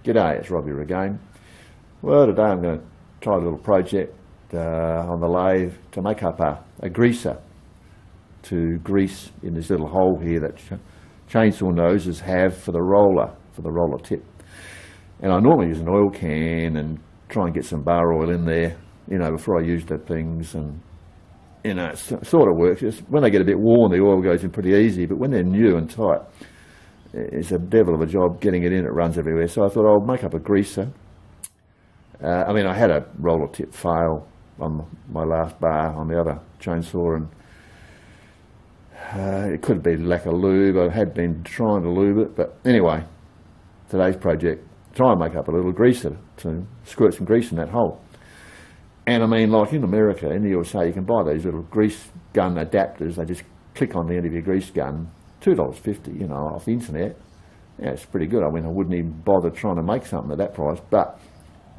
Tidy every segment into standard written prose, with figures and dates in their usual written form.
G'day, it's Robbie again. Well, today I'm going to try a little project on the lathe to make up a greaser to grease in this little hole here that chainsaw noses have for the roller tip. And I normally use an oil can and try and get some bar oil in there, you know, before I use the things, and you know, it sort of works. It's when they get a bit worn, the oil goes in pretty easy, but when they're new and tight, it's a devil of a job getting it in. It runs everywhere. So I thought I'll make up a greaser. I mean, I had a roller tip fail on my last bar on the other chainsaw, and it could be lack of lube. I had been trying to lube it, but anyway, today's project, try and make up a little greaser to squirt some grease in that hole. And I mean, like in America, in the USA, you can buy these little grease gun adapters. They just click on the end of your grease gun, $2.50, you know, off the internet. Yeah, it's pretty good. I mean, I wouldn't even bother trying to make something at that price. But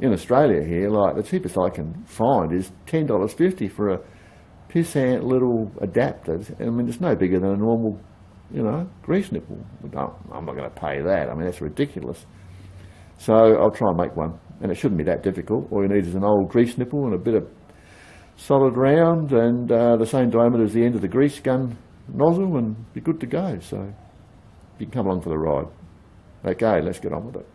in Australia here, like, the cheapest I can find is $10.50 for a pissant little adapter. I mean, it's no bigger than a normal, you know, grease nipple. I'm not going to pay that. I mean, that's ridiculous. So I'll try and make one, and it shouldn't be that difficult. All you need is an old grease nipple and a bit of solid round, and the same diameter as the end of the grease gun nozzle, and be good to go. So you can come along for the ride. Okay, let's get on with it.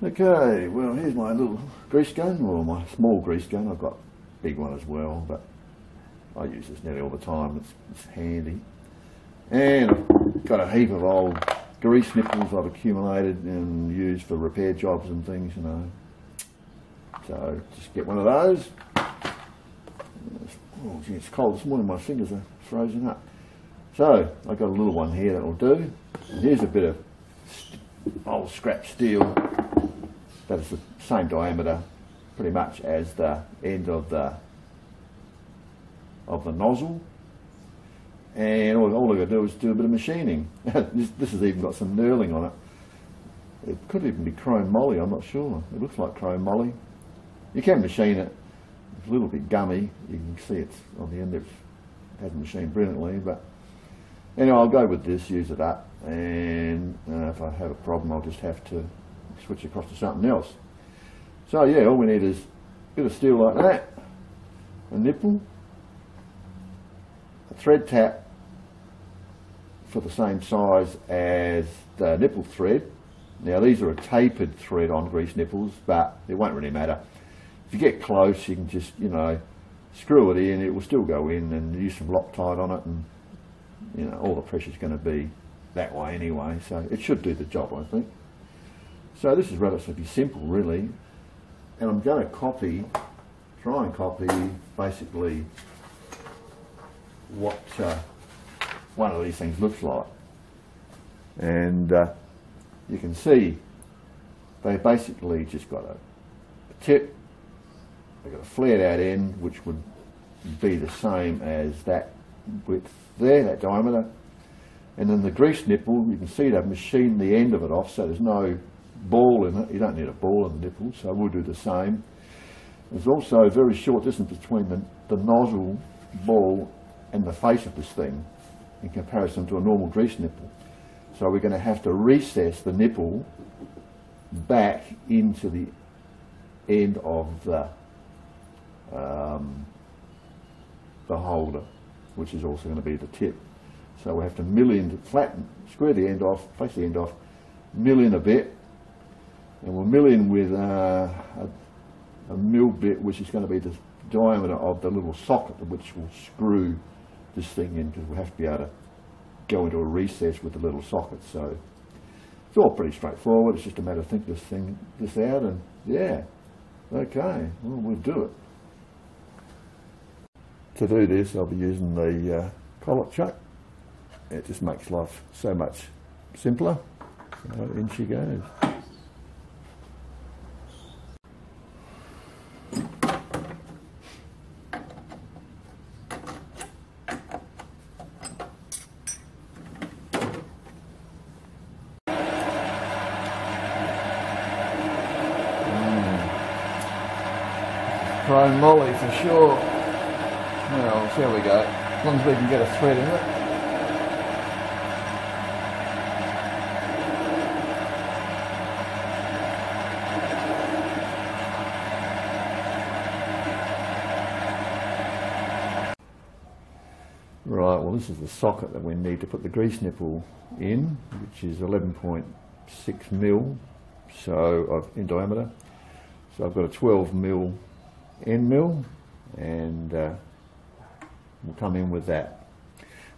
Okay, well, here's my little grease gun, or my small grease gun. I've got a big one as well, but I use this nearly all the time. It's handy. And I've got a heap of old grease nipples I've accumulated and used for repair jobs and things, you know. So just get one of those. Oh gee, it's cold this morning, my fingers are frozen up. So I've got a little one here that'll do. And here's a bit of old scrap steel that's the same diameter pretty much as the end of the nozzle. And all I've got to do is do a bit of machining. This has even got some knurling on it. It could even be chrome moly, I'm not sure. It looks like chrome moly. You can machine it. It's a little bit gummy. You can see it's on the end. It hasn't machined brilliantly, but anyway, I'll go with this, use it up, and if I have a problem, I'll just have to switch across to something else. So yeah, all we need is a bit of steel like that, a nipple, a thread tap for the same size as the nipple thread. Now these are a tapered thread on grease nipples, but it won't really matter. If you get close, you can just, you know, screw it in, it will still go in, and use some Loctite on it, and you know, all the pressure's going to be that way anyway, so it should do the job, I think. So this is relatively simple, really, and I'm going to try and copy basically what one of these things looks like. And you can see they basically just got a tip, they've got a flared out end which would be the same as that width there, that diameter, and then the grease nipple, you can see they've machined the end of it off, so there's no ball in it. You don't need a ball in the nipple, so we'll do the same. There's also a very short distance between the nozzle ball and the face of this thing in comparison to a normal grease nipple. So we're going to have to recess the nipple back into the end of the holder, which is also going to be the tip. So we have to mill in, flatten, square the end off, face the end off, mill in a bit, and we'll mill in with a mill bit which is going to be the diameter of the little socket which will screw this thing in, because we'll have to be able to go into a recess with the little socket. So it's all pretty straightforward. It's just a matter of thinking this out, and yeah, okay, well, we'll do it. To do this, I'll be using the collet chuck. It just makes life so much simpler. So in she goes. Chrome moly for sure. Well, there we go. As long as we can get a thread in it. Right, well this is the socket that we need to put the grease nipple in, which is 11.6 mil in diameter. So I've got a 12 mil end mill, and we'll come in with that.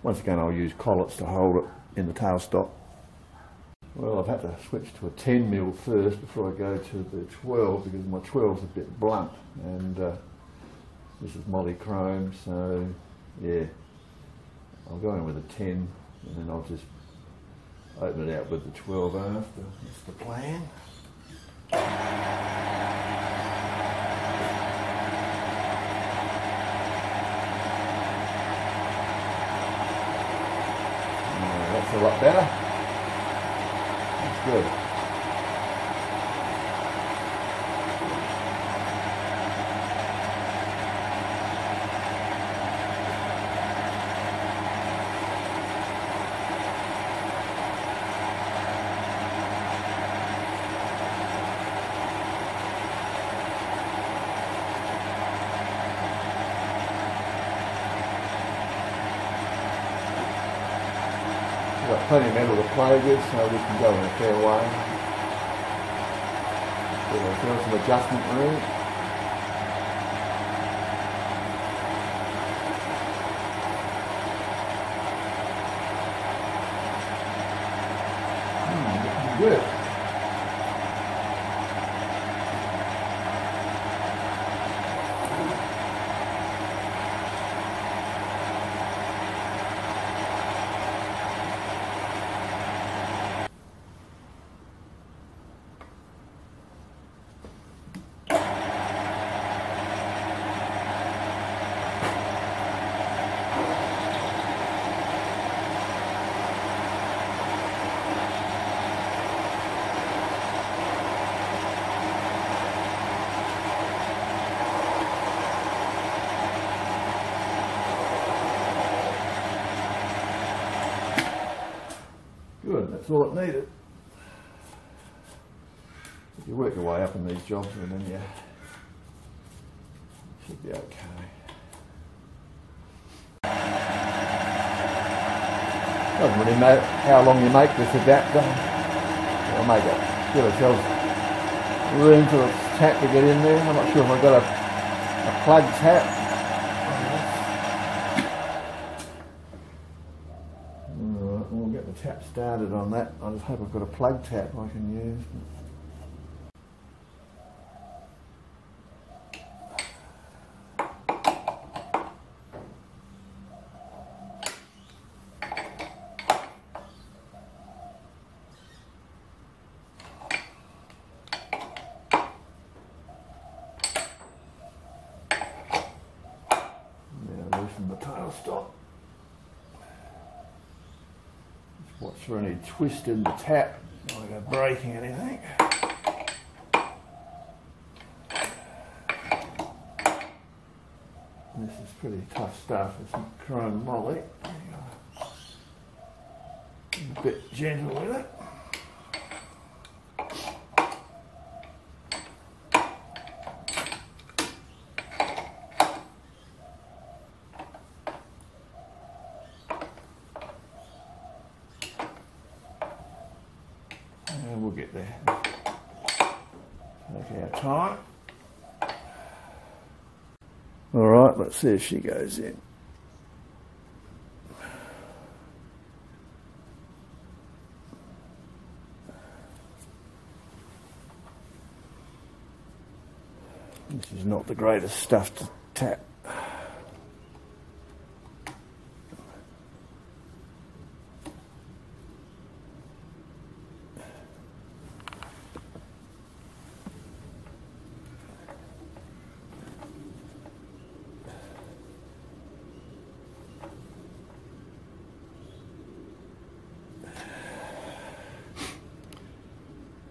Once again, I'll use collets to hold it in the tailstock. Well, I've had to switch to a 10 mil first before I go to the 12, because my 12's a bit blunt, and this is polychrome, so yeah, I'll go in with a 10, and then I'll just open it out with the 12 after. That's the plan. That's a lot better. That's good. We've got plenty of metal to play with, so we can go in a fair way. Give ourselves some adjustment room. Good. Good, that's all it needed. If you work your way up in these jobs, and then you should be okay. Doesn't really matter how long you make this adapter. I'll make it, give ourselves room for the tap to get in there. I'm not sure if I've got a plug tap. We'll get the tap started on that. I just hope I've got a plug tap I can use. Now loosen the tailstock. Watch for any twist in the tap, like a breaking anything. This is pretty tough stuff. It's some chrome moly. A bit gentle with it. And we'll get there. Take our time. Alright, let's see if she goes in. This is not the greatest stuff to tap.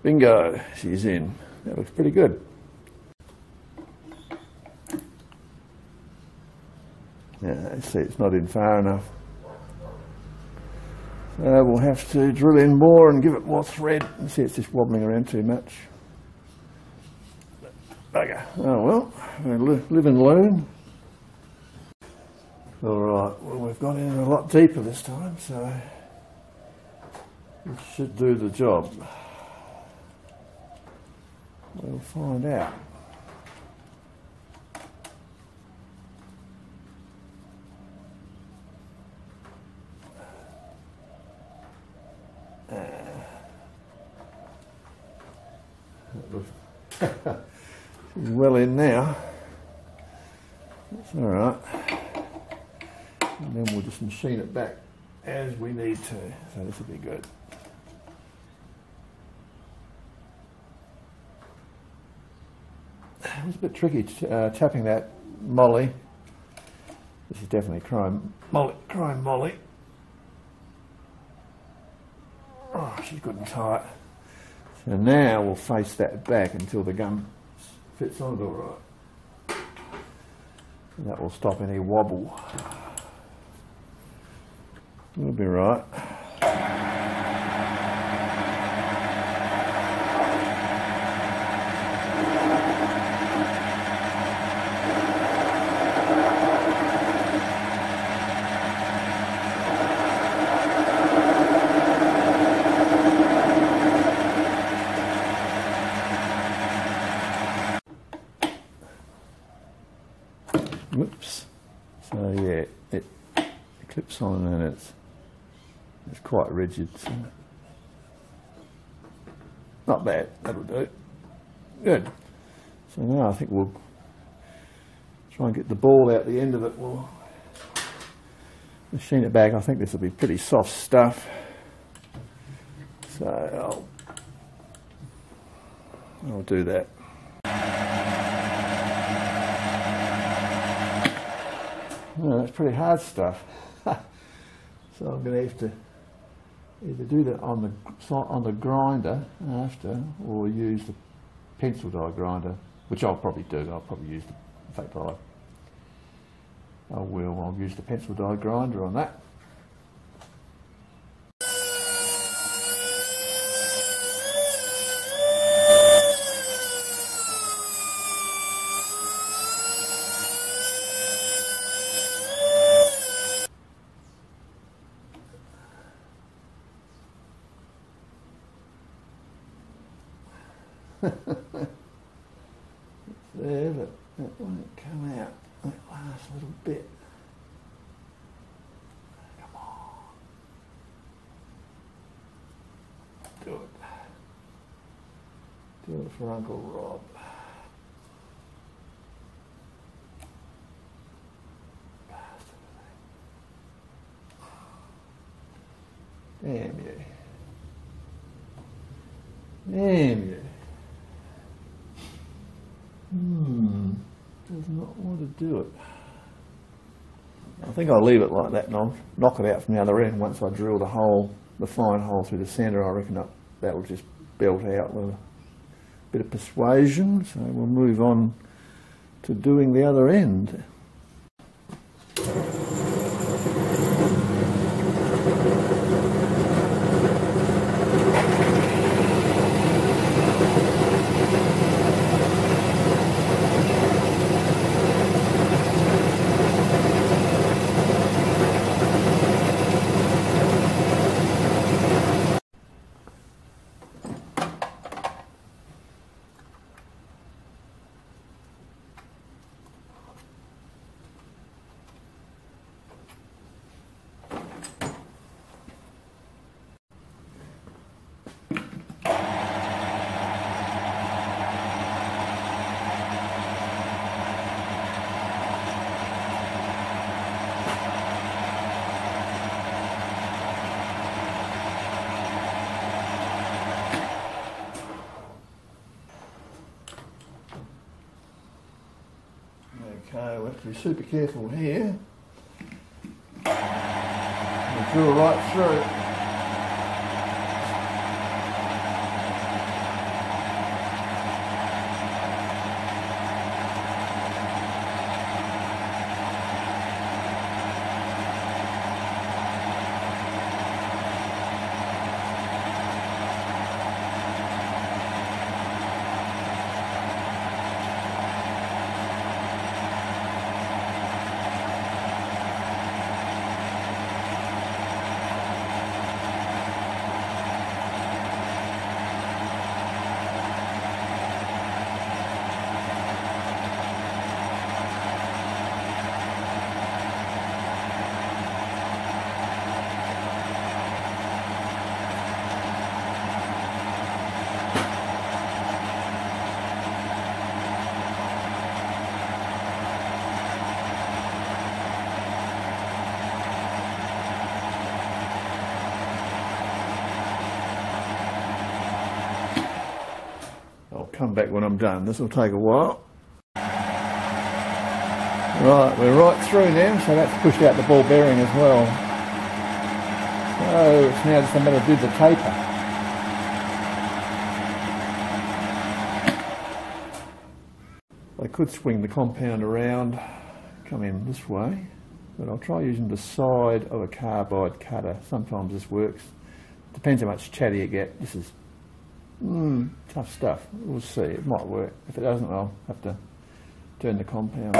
Bingo, she's in. That looks pretty good. Yeah, see, it's not in far enough. So we'll have to drill in more and give it more thread. See, it's just wobbling around too much. Okay, oh well, we'll live and learn. Alright, well we've gone in a lot deeper this time, so it should do the job. We'll find out. She's well in now. That's alright. And then we'll just machine it back as we need to. So this will be good. It was a bit tricky tapping that molly. This is definitely chrome molly. Oh, she's good and tight. So now we'll face that back until the gun fits on it all right. And that will stop any wobble. We'll be right. Whoops. So yeah, it clips on and it's quite rigid. So not bad, that'll do. Good. So now I think we'll try and get the ball out the end of it. We'll machine it back. I think this will be pretty soft stuff. So I'll do that. Oh, that's pretty hard stuff. So I'm going to have to either do that on the grinder after, or use the pencil die grinder, which I'll probably do. I'll probably use in fact I'll use the pencil die grinder on that. It's there, but that won't come out that last little bit. Come on. Do it. Do it for Uncle Rob. Damn you. Damn you. Does not want to do it. I think I'll leave it like that and I'll knock it out from the other end once I drill the hole, the fine hole through the centre. I reckon that'll just belt out with a bit of persuasion. So we'll move on to doing the other end. Okay, we have to be super careful here. We'll drill right through. come back when I'm done. This will take a while. Right, we're right through now, so that's pushed out the ball bearing as well. So it's now just a matter of do the taper. I could swing the compound around, come in this way, but I'll try using the side of a carbide cutter. Sometimes this works. Depends how much chatter you get. This is tough stuff. We'll see. It might work. If it doesn't, I'll have to turn the compound.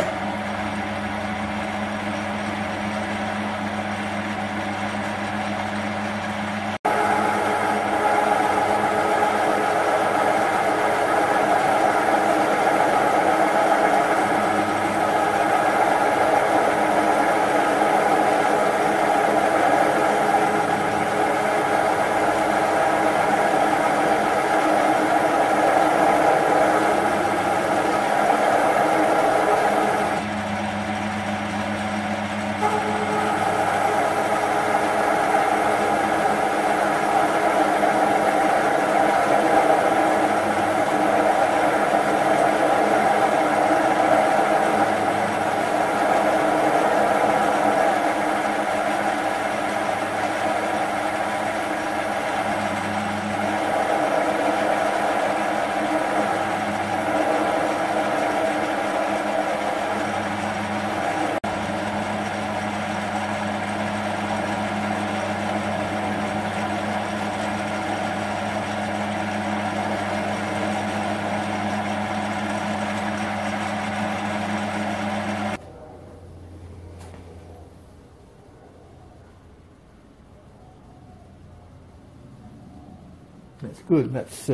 That's good. That's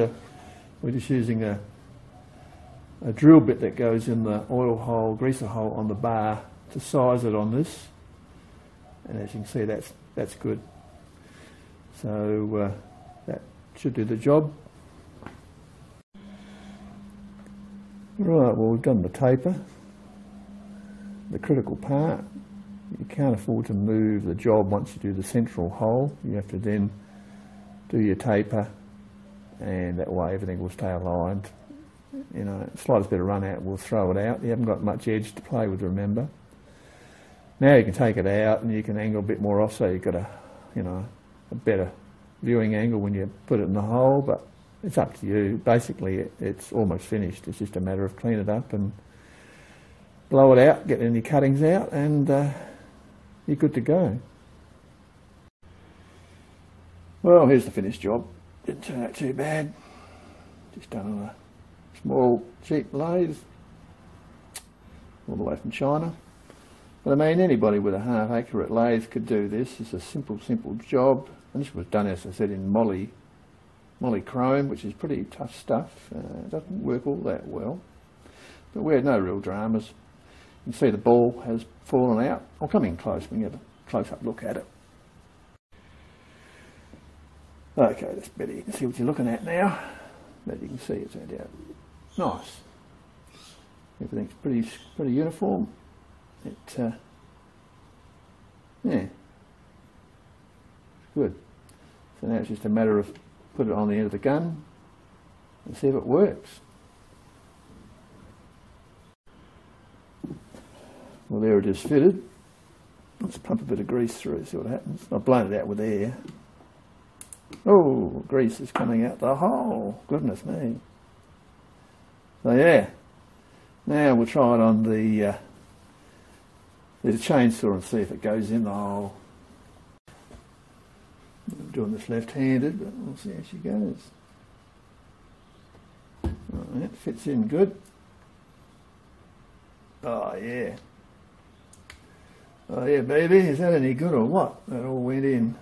we're just using a drill bit that goes in the oil hole, greaser hole on the bar to size it on this, and as you can see, that's good. So that should do the job. Right, well, we've done the taper, the critical part. You can't afford to move the job once you do the central hole. You have to then do your taper, and that way everything will stay aligned. You know, slightest bit of run out, we'll throw it out. You haven't got much edge to play with, remember. Now you can take it out and you can angle a bit more off, so you've got a better viewing angle when you put it in the hole, but it's up to you. Basically, it's almost finished. It's just a matter of clean it up and blow it out, get any cuttings out, and you're good to go. Well, here's the finished job. Didn't turn out too bad. Just done on a small, cheap lathe. All the way from China. But I mean, anybody with a half-accurate lathe could do this. It's a simple job. And this was done, as I said, in moly chrome, which is pretty tough stuff. It doesn't work all that well. But we had no real dramas. You can see the ball has fallen out. I'll come in close, we can have a close-up look at it. Okay, that's better. You can see what you're looking at now. But you can see it's turned out nice. Everything's pretty uniform. Yeah, good. So now it's just a matter of put it on the end of the gun and see if it works. Well, there it is fitted. Let's pump a bit of grease through it, see what happens. I've blown it out with air. Oh, grease is coming out the hole. Goodness me. So yeah, now we'll try it on the chainsaw and see if it goes in the hole. I'm doing this left-handed, but we'll see how she goes. Right, it fits in good. Oh yeah. Oh yeah, baby, is that any good or what? That all went in.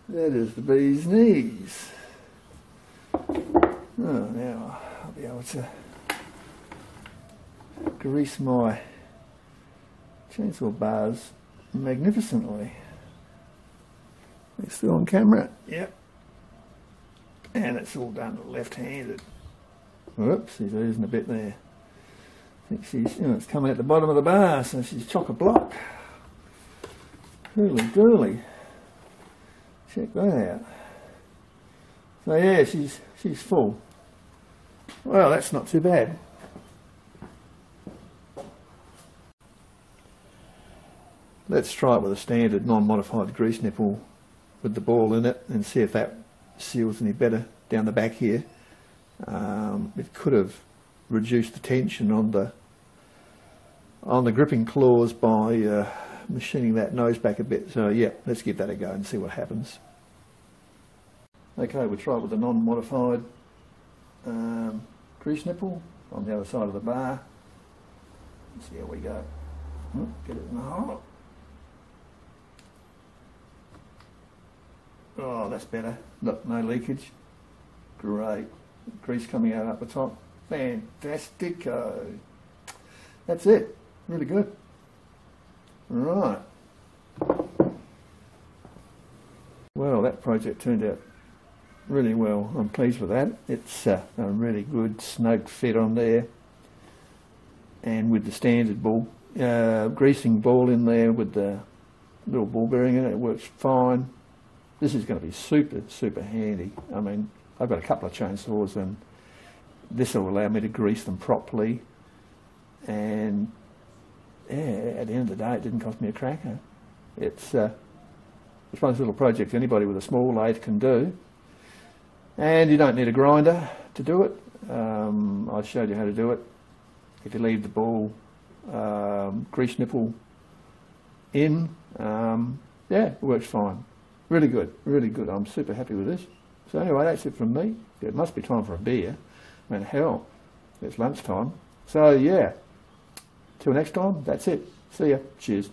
That is the bee's knees. Oh, now I'll be able to grease my chainsaw bars magnificently. Are you still on camera? Yep. And it's all done left-handed. Whoops, he's losing a bit there. I think she's, it's coming at the bottom of the bar, so she's chock-a-block. Hooly-dooly. Check that out. So yeah, she's full. Well, that's not too bad. Let's try it with a standard non-modified grease nipple with the ball in it and see if that seals any better down the back here. It could have reduced the tension on the gripping claws by machining that nose back a bit. So yeah, let's give that a go and see what happens. Okay, we'll try it with a non-modified grease nipple on the other side of the bar. Let's see how we go. Get it in the hole. Oh, that's better. Look, no leakage. Great. Grease coming out up the top. Fantastico. That's it. Really good. Right. Well, that project turned out really well. I'm pleased with that. It's a really good snug fit on there. And with the standard ball, greasing ball in there with the little ball bearing in it, it works fine. This is going to be super, super handy. I mean, I've got a couple of chainsaws and this will allow me to grease them properly. And yeah, at the end of the day, it didn't cost me a cracker. It's one of those little projects anybody with a small lathe can do. And you don't need a grinder to do it. I showed you how to do it. If you leave the ball grease nipple in, yeah, it works fine. Really good, really good. I'm super happy with this. So anyway, that's it from me. It must be time for a beer. I mean, hell, it's lunchtime. So yeah, till next time, that's it. See ya. Cheers.